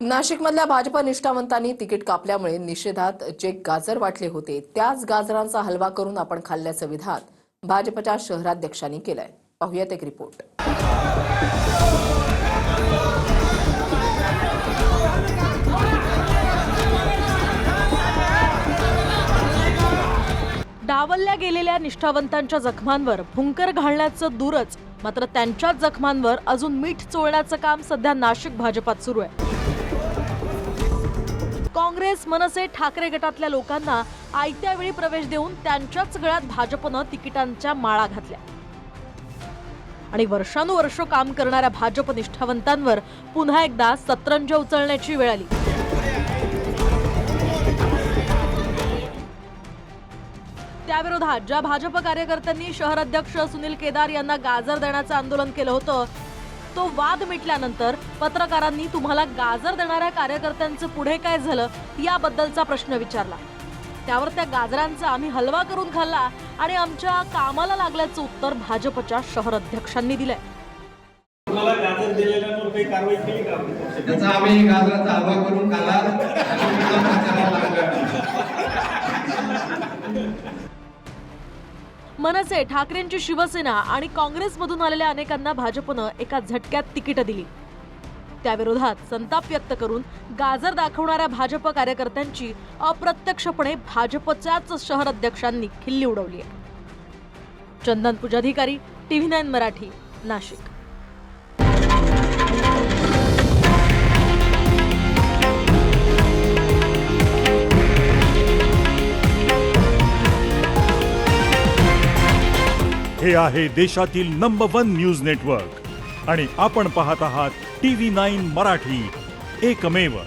नाशिकमधल्या भाजप निष्ठावंतांनी तिकीट कापल्यामुळे निषेधात जे गाजर वाटले होते त्याच गाजरांचा हलवा करून आपण खाल्ल्याचं विधान भाजपच्या शहराध्यक्षांनी केलंय। पाहूयात एक रिपोर्ट। डावलल्या गेलेल्या निष्ठावंतांच्या जखमांवर भुंकर घालण्याचं दूरच, मात्र त्यांच्याच जखमांवर अजून मीठ चोळण्याचं काम सध्या नाशिक भाजपात सुरू आहे। काँग्रेस, मनसे, ठाकरे गटातल्या लोकांना आयत्या वेळी प्रवेश देऊन त्यांच्याच गळ्यात भाजपनं तिकिटांच्या माळा घातल्या आणि वर्षानुवर्ष काम करणाऱ्या भाजप निष्ठावंतांवर पुन्हा एकदा सतरंज उचलण्याची वेळ आली। त्याविरोधात ज्या भाजप कार्यकर्त्यांनी शहराध्यक्ष सुनील केदार यांना गाजर देण्याचं आंदोलन केलं होतं, तो वाद मिटल्यानंतर पत्रकारांनी तुम्हाला गाजर देणाऱ्या कार्यकर्त्यांचं पुढे काय झालं याबद्दलचा प्रश्न विचारला। त्यावर त्या गाजरांचा आम्ही हलवा करून खाल्ला आणि आमच्या कामाला लागल्याचं उत्तर भाजपच्या शहराध्यक्षांनी दिलंय। तुम्हाला गाजर दिलेल्यांवर काही कारवाई केली का? त्याचा आम्ही गाजराचा हलवा करून खाल्ला। मनसे, ठाकरेंची शिवसेना आणि काँग्रेसमधून आलेल्या अनेकांना भाजपनं एका झटक्यात तिकीट दिली। त्याविरोधात संताप व्यक्त करून गाजर दाखवणाऱ्या भाजप कार्यकर्त्यांची अप्रत्यक्षपणे भाजपच्याच शहराध्यक्षांनी खिल्ली उडवली आहे। चंदन पुजाधिकारी, TV9 मराठी, नाशिक। हे आहे देशातील नंबर 1 न्यूज नेटवर्क आणि आपण पाहत आहात TV9 मराठी, एकमेव।